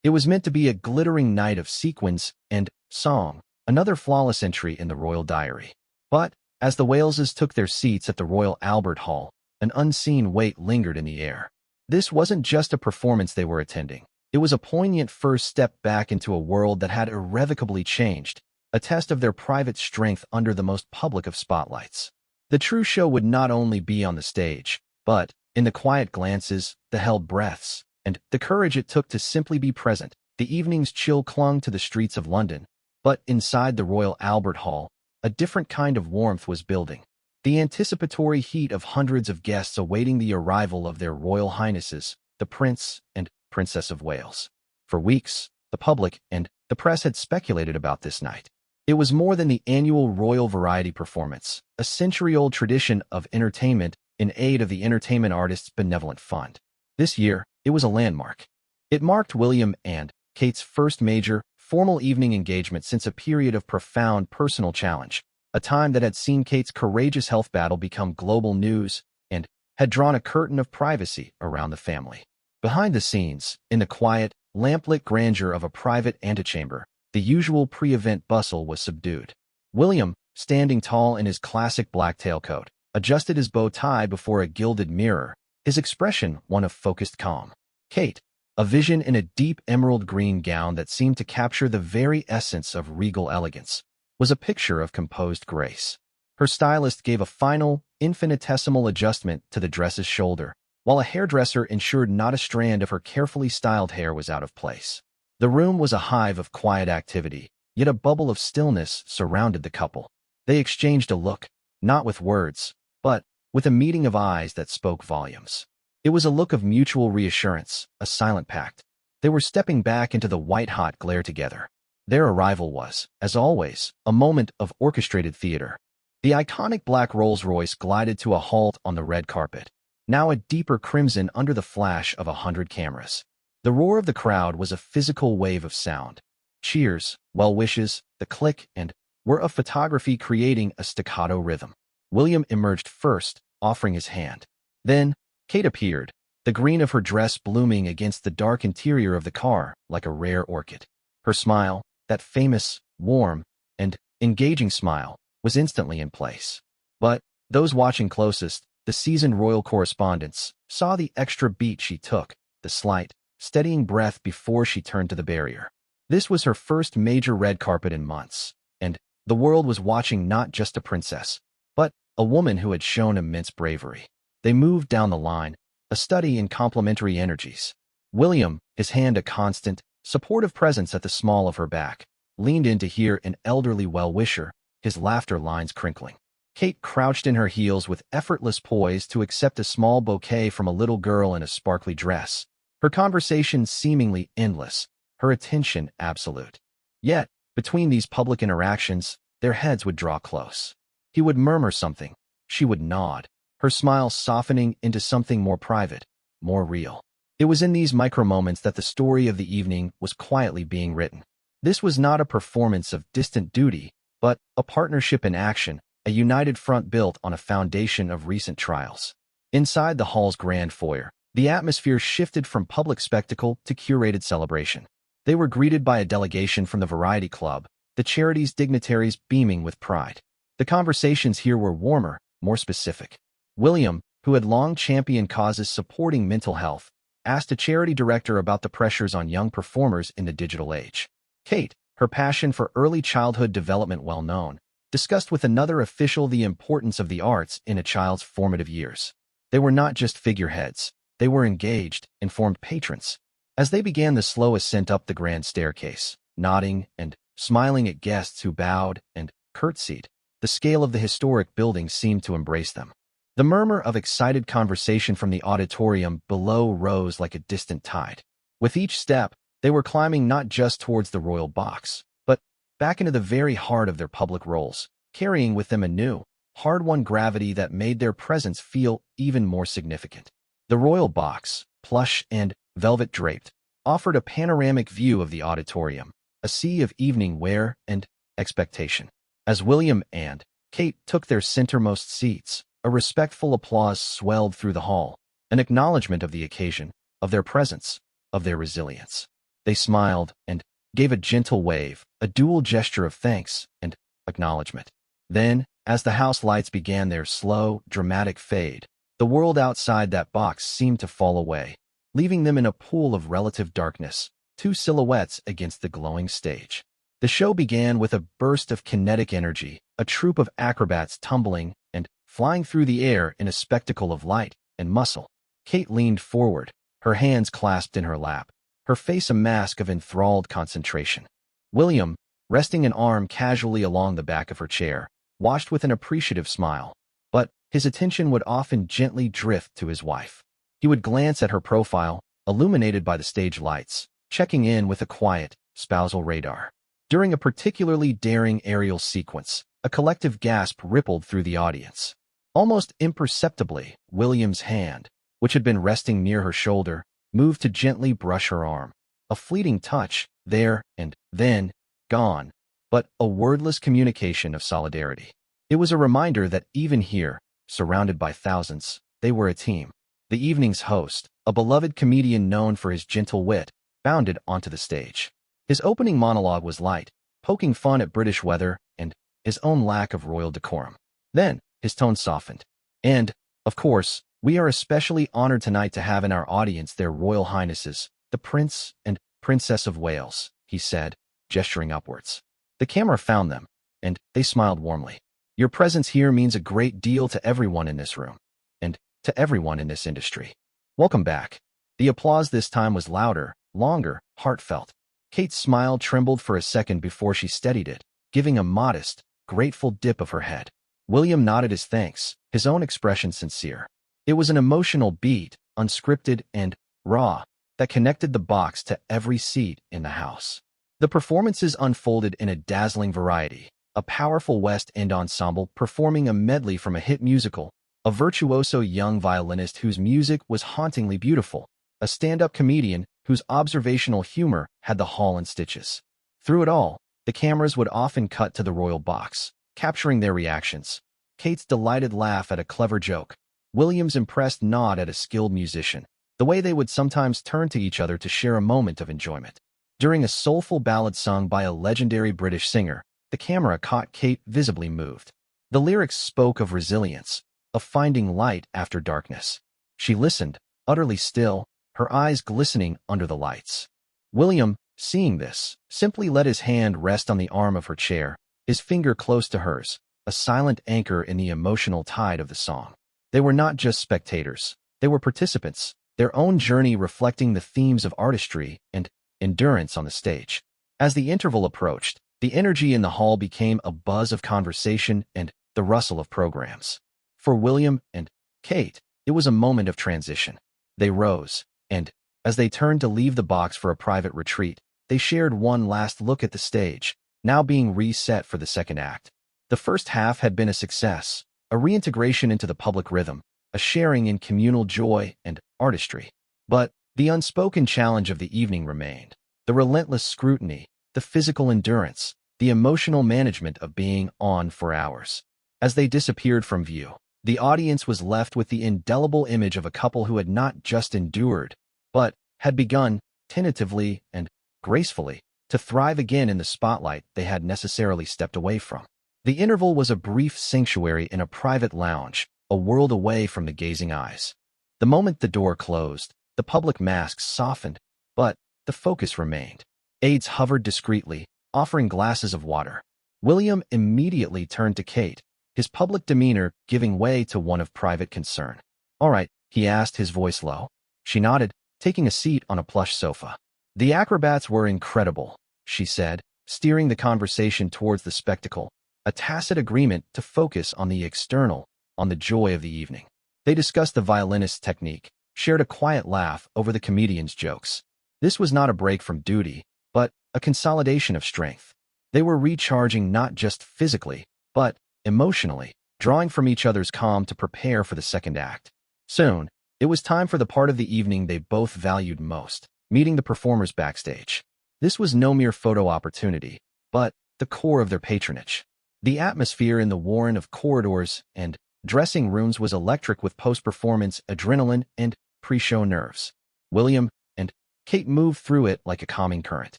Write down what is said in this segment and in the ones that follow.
It was meant to be a glittering night of sequins and song, another flawless entry in the royal diary. But, as the Waleses took their seats at the Royal Albert Hall, an unseen weight lingered in the air. This wasn't just a performance they were attending. It was a poignant first step back into a world that had irrevocably changed, a test of their private strength under the most public of spotlights. The true show would not only be on the stage, but, in the quiet glances, the held breaths, and the courage it took to simply be present. The evening's chill clung to the streets of London, but inside the Royal Albert Hall, a different kind of warmth was building. The anticipatory heat of hundreds of guests awaiting the arrival of their Royal Highnesses, the Prince and Princess of Wales. For weeks, the public and the press had speculated about this night. It was more than the annual Royal Variety Performance, a century-old tradition of entertainment in aid of the Entertainment Artists Benevolent Fund. This year, it was a landmark. It marked William and Kate's first major, formal evening engagement since a period of profound personal challenge, a time that had seen Kate's courageous health battle become global news and had drawn a curtain of privacy around the family. Behind the scenes, in the quiet, lamplit grandeur of a private antechamber, the usual pre-event bustle was subdued. William, standing tall in his classic black tailcoat, adjusted his bow tie before a gilded mirror, his expression one of focused calm. Kate, a vision in a deep emerald green gown that seemed to capture the very essence of regal elegance, was a picture of composed grace. Her stylist gave a final, infinitesimal adjustment to the dress's shoulder, while a hairdresser ensured not a strand of her carefully styled hair was out of place. The room was a hive of quiet activity, yet a bubble of stillness surrounded the couple. They exchanged a look, not with words, but with a meeting of eyes that spoke volumes. It was a look of mutual reassurance, a silent pact. They were stepping back into the white-hot glare together. Their arrival was, as always, a moment of orchestrated theater. The iconic black Rolls-Royce glided to a halt on the red carpet, now a deeper crimson under the flash of 100 cameras. The roar of the crowd was a physical wave of sound. Cheers, well wishes, the click and whir of photography creating a staccato rhythm. William emerged first, offering his hand. Then, Kate appeared, the green of her dress blooming against the dark interior of the car like a rare orchid. Her smile, that famous, warm, and engaging smile, was instantly in place. But those watching closest, the seasoned royal correspondents, saw the extra beat she took, the slight, steadying breath before she turned to the barrier. This was her first major red carpet in months, and the world was watching not just a princess, but a woman who had shown immense bravery. They moved down the line, a study in complementary energies. William, his hand a constant, supportive presence at the small of her back, leaned in to hear an elderly well-wisher, his laughter lines crinkling. Kate crouched in her heels with effortless poise to accept a small bouquet from a little girl in a sparkly dress, her conversation seemingly endless, her attention absolute. Yet, between these public interactions, their heads would draw close. He would murmur something, she would nod, her smile softening into something more private, more real. It was in these micro-moments that the story of the evening was quietly being written. This was not a performance of distant duty, but a partnership in action, a united front built on a foundation of recent trials. Inside the hall's grand foyer, the atmosphere shifted from public spectacle to curated celebration. They were greeted by a delegation from the Variety Club, the charity's dignitaries beaming with pride. The conversations here were warmer, more specific. William, who had long championed causes supporting mental health, asked a charity director about the pressures on young performers in the digital age. Kate, her passion for early childhood development well known, discussed with another official the importance of the arts in a child's formative years. They were not just figureheads. They were engaged, informed patrons. As they began the slow ascent up the grand staircase, nodding and smiling at guests who bowed and curtsied, the scale of the historic building seemed to embrace them. The murmur of excited conversation from the auditorium below rose like a distant tide. With each step, they were climbing not just towards the royal box, but back into the very heart of their public roles, carrying with them a new, hard-won gravity that made their presence feel even more significant. The royal box, plush and velvet draped, offered a panoramic view of the auditorium, a sea of evening wear and expectation. As William and Kate took their centermost seats, a respectful applause swelled through the hall, an acknowledgement of the occasion, of their presence, of their resilience. They smiled and gave a gentle wave, a dual gesture of thanks and acknowledgement. Then, as the house lights began their slow, dramatic fade, the world outside that box seemed to fall away, leaving them in a pool of relative darkness, two silhouettes against the glowing stage. The show began with a burst of kinetic energy, a troupe of acrobats tumbling and flying through the air in a spectacle of light and muscle. Kate leaned forward, her hands clasped in her lap, her face a mask of enthralled concentration. William, resting an arm casually along the back of her chair, watched with an appreciative smile, but his attention would often gently drift to his wife. He would glance at her profile, illuminated by the stage lights, checking in with a quiet, spousal radar. During a particularly daring aerial sequence, a collective gasp rippled through the audience. Almost imperceptibly, William's hand, which had been resting near her shoulder, moved to gently brush her arm. A fleeting touch, there and then, gone, but a wordless communication of solidarity. It was a reminder that even here, surrounded by thousands, they were a team. The evening's host, a beloved comedian known for his gentle wit, bounded onto the stage. His opening monologue was light, poking fun at British weather and his own lack of royal decorum. Then, his tone softened. And, of course, we are especially honored tonight to have in our audience their Royal Highnesses, the Prince and Princess of Wales, he said, gesturing upwards. The camera found them, and they smiled warmly. Your presence here means a great deal to everyone in this room, and to everyone in this industry. Welcome back. The applause this time was louder, longer, heartfelt. Kate's smile trembled for a second before she steadied it, giving a modest, grateful dip of her head. William nodded his thanks, his own expression sincere. It was an emotional beat, unscripted and raw, that connected the box to every seat in the house. The performances unfolded in a dazzling variety, a powerful West End ensemble performing a medley from a hit musical, a virtuoso young violinist whose music was hauntingly beautiful, a stand-up comedian whose observational humor had the hall in stitches. Through it all, the cameras would often cut to the royal box, capturing their reactions. Kate's delighted laugh at a clever joke, William's impressed nod at a skilled musician, the way they would sometimes turn to each other to share a moment of enjoyment. During a soulful ballad sung by a legendary British singer, the camera caught Kate visibly moved. The lyrics spoke of resilience, of finding light after darkness. She listened, utterly still, her eyes glistening under the lights. William, seeing this, simply let his hand rest on the arm of her chair, his finger close to hers, a silent anchor in the emotional tide of the song. They were not just spectators, they were participants, their own journey reflecting the themes of artistry and endurance on the stage. As the interval approached, the energy in the hall became a buzz of conversation and the rustle of programs. For William and Kate, it was a moment of transition. They rose, and, as they turned to leave the box for a private retreat, they shared one last look at the stage, now being reset for the second act. The first half had been a success, a reintegration into the public rhythm, a sharing in communal joy and artistry. But the unspoken challenge of the evening remained, the relentless scrutiny, the physical endurance, the emotional management of being on for hours. As they disappeared from view, the audience was left with the indelible image of a couple who had not just endured, but had begun, tentatively and gracefully, to thrive again in the spotlight they had necessarily stepped away from. The interval was a brief sanctuary in a private lounge, a world away from the gazing eyes. The moment the door closed, the public masks softened, but the focus remained. Aides hovered discreetly, offering glasses of water. William immediately turned to Kate, his public demeanor giving way to one of private concern. "All right," he asked, his voice low. She nodded, taking a seat on a plush sofa. "The acrobats were incredible," she said, steering the conversation towards the spectacle, a tacit agreement to focus on the external, on the joy of the evening. They discussed the violinist's technique, shared a quiet laugh over the comedian's jokes. This was not a break from duty, but a consolidation of strength. They were recharging not just physically, but emotionally, drawing from each other's calm to prepare for the second act. Soon, it was time for the part of the evening they both valued most, meeting the performers backstage. This was no mere photo opportunity, but the core of their patronage. The atmosphere in the warren of corridors and dressing rooms was electric with post-performance adrenaline and pre-show nerves. William and Kate moved through it like a calming current.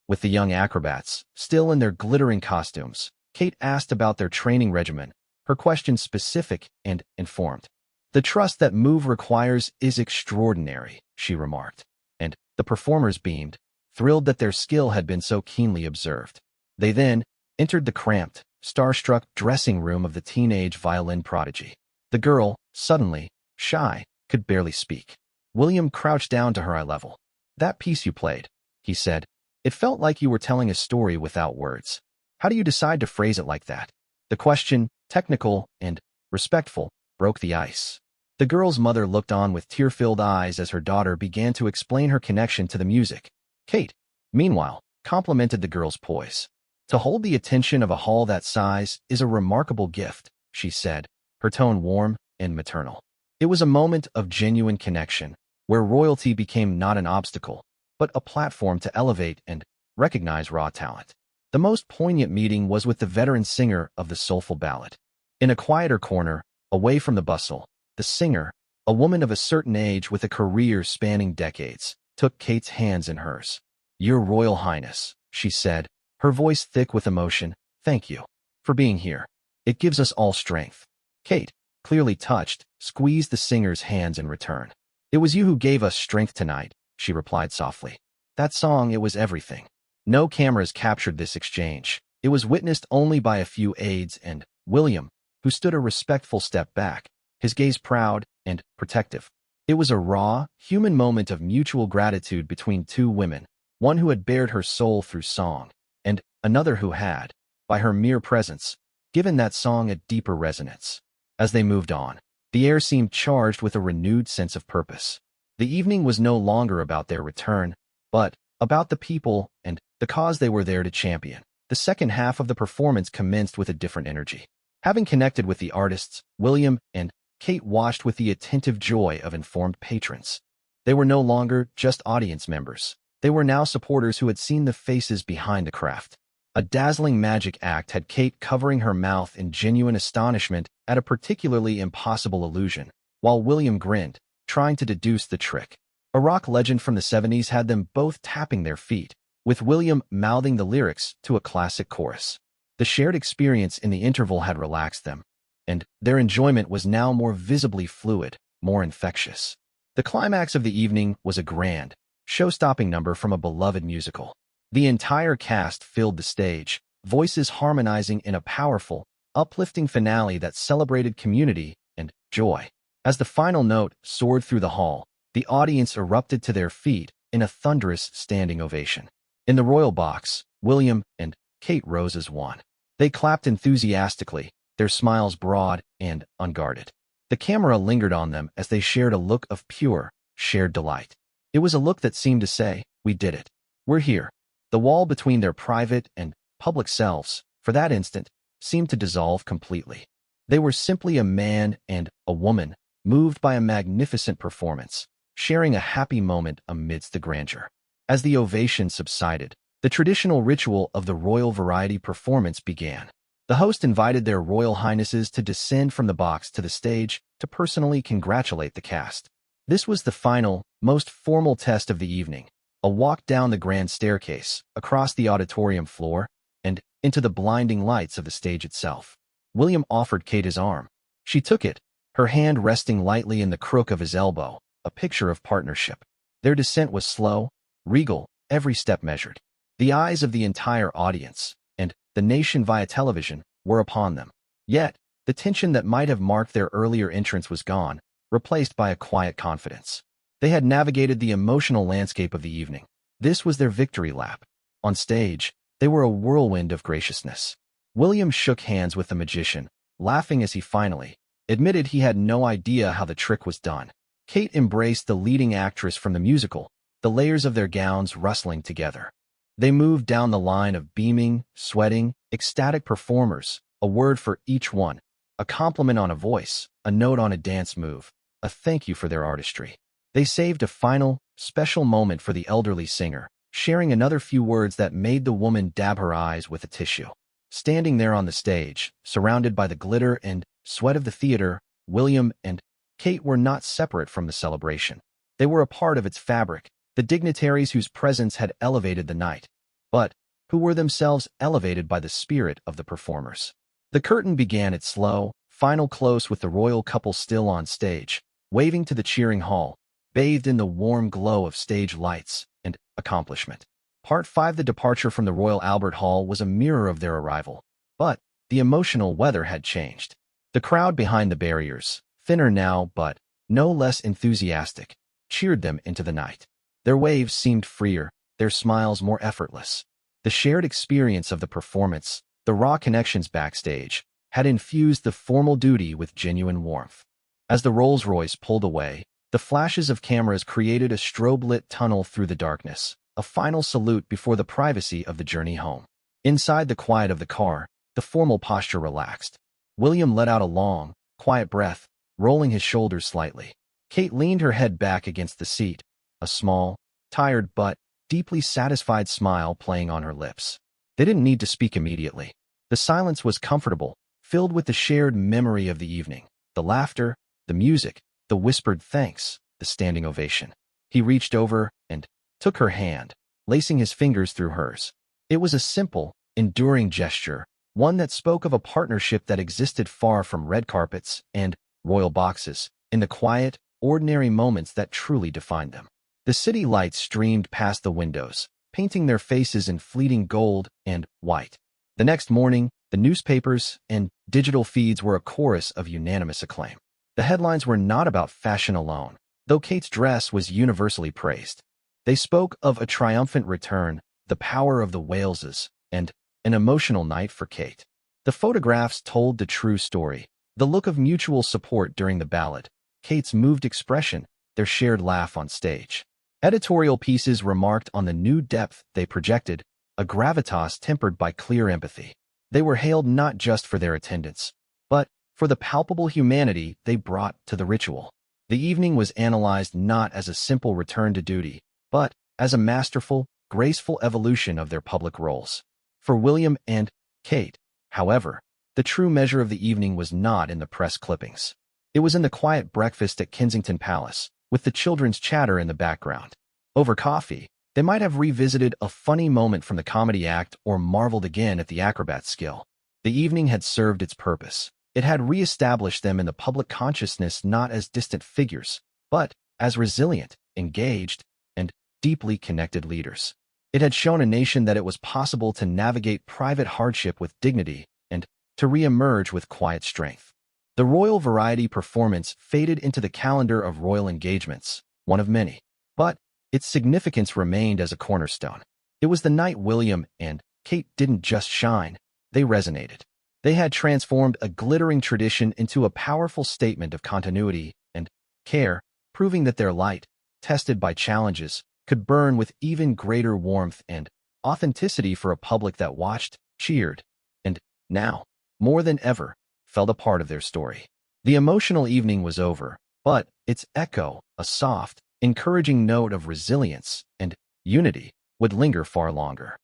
With the young acrobats, still in their glittering costumes, Kate asked about their training regimen, her questions specific and informed. "The trust that move requires is extraordinary," she remarked, and the performers beamed, thrilled that their skill had been so keenly observed. They then entered the cramped, starstruck dressing room of the teenage violin prodigy. The girl, suddenly shy, could barely speak. William crouched down to her eye level. "That piece you played," he said. "It felt like you were telling a story without words. How do you decide to phrase it like that?" The question, technical and respectful, broke the ice. The girl's mother looked on with tear-filled eyes as her daughter began to explain her connection to the music. Kate, meanwhile, complimented the girl's poise. "To hold the attention of a hall that size is a remarkable gift," she said, her tone warm and maternal. It was a moment of genuine connection, where royalty became not an obstacle, but a platform to elevate and recognize raw talent. The most poignant meeting was with the veteran singer of the soulful ballad. In a quieter corner, away from the bustle, the singer, a woman of a certain age with a career spanning decades, took Kate's hands in hers. "Your Royal Highness," she said, her voice thick with emotion, "thank you for being here. It gives us all strength." Kate, clearly touched, squeezed the singer's hands in return. "It was you who gave us strength tonight," she replied softly. "That song, it was everything." No cameras captured this exchange. It was witnessed only by a few aides and William, who stood a respectful step back, his gaze proud and protective. It was a raw, human moment of mutual gratitude between two women, one who had bared her soul through song, and another who had, by her mere presence, given that song a deeper resonance. As they moved on, the air seemed charged with a renewed sense of purpose. The evening was no longer about their return, but about the people and the cause they were there to champion. The second half of the performance commenced with a different energy. Having connected with the artists, William and Kate watched with the attentive joy of informed patrons. They were no longer just audience members. They were now supporters who had seen the faces behind the craft. A dazzling magic act had Kate covering her mouth in genuine astonishment at a particularly impossible illusion, while William grinned, trying to deduce the trick. A rock legend from the 70s had them both tapping their feet, with William mouthing the lyrics to a classic chorus. The shared experience in the interval had relaxed them, and their enjoyment was now more visibly fluid, more infectious. The climax of the evening was a grand, show-stopping number from a beloved musical. The entire cast filled the stage, voices harmonizing in a powerful, uplifting finale that celebrated community and joy. As the final note soared through the hall, the audience erupted to their feet in a thunderous standing ovation. In the royal box, William and Kate rose as one. They clapped enthusiastically, their smiles broad and unguarded. The camera lingered on them as they shared a look of pure, shared delight. It was a look that seemed to say, "We did it. We're here." The wall between their private and public selves, for that instant, seemed to dissolve completely. They were simply a man and a woman, moved by a magnificent performance, sharing a happy moment amidst the grandeur. As the ovation subsided, the traditional ritual of the royal variety performance began. The host invited their royal highnesses to descend from the box to the stage to personally congratulate the cast. This was the final, most formal test of the evening, a walk down the grand staircase, across the auditorium floor, and into the blinding lights of the stage itself. William offered Kate his arm. She took it, her hand resting lightly in the crook of his elbow, a picture of partnership. Their descent was slow, regal, every step measured. The eyes of the entire audience, and the nation via television, were upon them. Yet, the tension that might have marked their earlier entrance was gone, replaced by a quiet confidence. They had navigated the emotional landscape of the evening. This was their victory lap. On stage, they were a whirlwind of graciousness. William shook hands with the magician, laughing as he finally admitted he had no idea how the trick was done. Kate embraced the leading actress from the musical, the layers of their gowns rustling together. They moved down the line of beaming, sweating, ecstatic performers, a word for each one, a compliment on a voice, a note on a dance move, a thank you for their artistry. They saved a final, special moment for the elderly singer, sharing another few words that made the woman dab her eyes with a tissue. Standing there on the stage, surrounded by the glitter and sweat of the theater, William and Kate were not separate from the celebration. They were a part of its fabric, the dignitaries whose presence had elevated the night, but who were themselves elevated by the spirit of the performers. The curtain began its slow, final close with the royal couple still on stage, waving to the cheering hall, bathed in the warm glow of stage lights and accomplishment. Part 5. The departure from the Royal Albert Hall was a mirror of their arrival, but the emotional weather had changed. The crowd behind the barriers, thinner now but no less enthusiastic, cheered them into the night. Their waves seemed freer, their smiles more effortless. The shared experience of the performance, the raw connections backstage, had infused the formal duty with genuine warmth. As the Rolls-Royce pulled away, the flashes of cameras created a strobe-lit tunnel through the darkness, a final salute before the privacy of the journey home. Inside the quiet of the car, the formal posture relaxed. William let out a long, quiet breath, rolling his shoulders slightly. Kate leaned her head back against the seat, a small, tired but deeply satisfied smile playing on her lips. They didn't need to speak immediately. The silence was comfortable, filled with the shared memory of the evening, the laughter, the music, the whispered thanks, the standing ovation. He reached over and took her hand, lacing his fingers through hers. It was a simple, enduring gesture, one that spoke of a partnership that existed far from red carpets and royal boxes, in the quiet, ordinary moments that truly defined them. The city lights streamed past the windows, painting their faces in fleeting gold and white. The next morning, the newspapers and digital feeds were a chorus of unanimous acclaim. The headlines were not about fashion alone, though Kate's dress was universally praised. They spoke of a triumphant return, the power of the Waleses, and an emotional night for Kate. The photographs told the true story, the look of mutual support during the ballad, Kate's moved expression, their shared laugh on stage. Editorial pieces remarked on the new depth they projected, a gravitas tempered by clear empathy. They were hailed not just for their attendance, but for the palpable humanity they brought to the ritual. The evening was analyzed not as a simple return to duty, but as a masterful, graceful evolution of their public roles. For William and Kate, however, the true measure of the evening was not in the press clippings. It was in the quiet breakfast at Kensington Palace, with the children's chatter in the background. Over coffee, they might have revisited a funny moment from the comedy act or marveled again at the acrobat's skill. The evening had served its purpose. It had re-established them in the public consciousness not as distant figures, but as resilient, engaged, and deeply connected leaders. It had shown a nation that it was possible to navigate private hardship with dignity and to re-emerge with quiet strength. The royal variety performance faded into the calendar of royal engagements, one of many, but its significance remained as a cornerstone. It was the night William and Kate didn't just shine, they resonated. They had transformed a glittering tradition into a powerful statement of continuity and care, proving that their light, tested by challenges, could burn with even greater warmth and authenticity for a public that watched, cheered, and now, more than ever, felt a part of their story. The emotional evening was over, but its echo, a soft, encouraging note of resilience and unity, would linger far longer.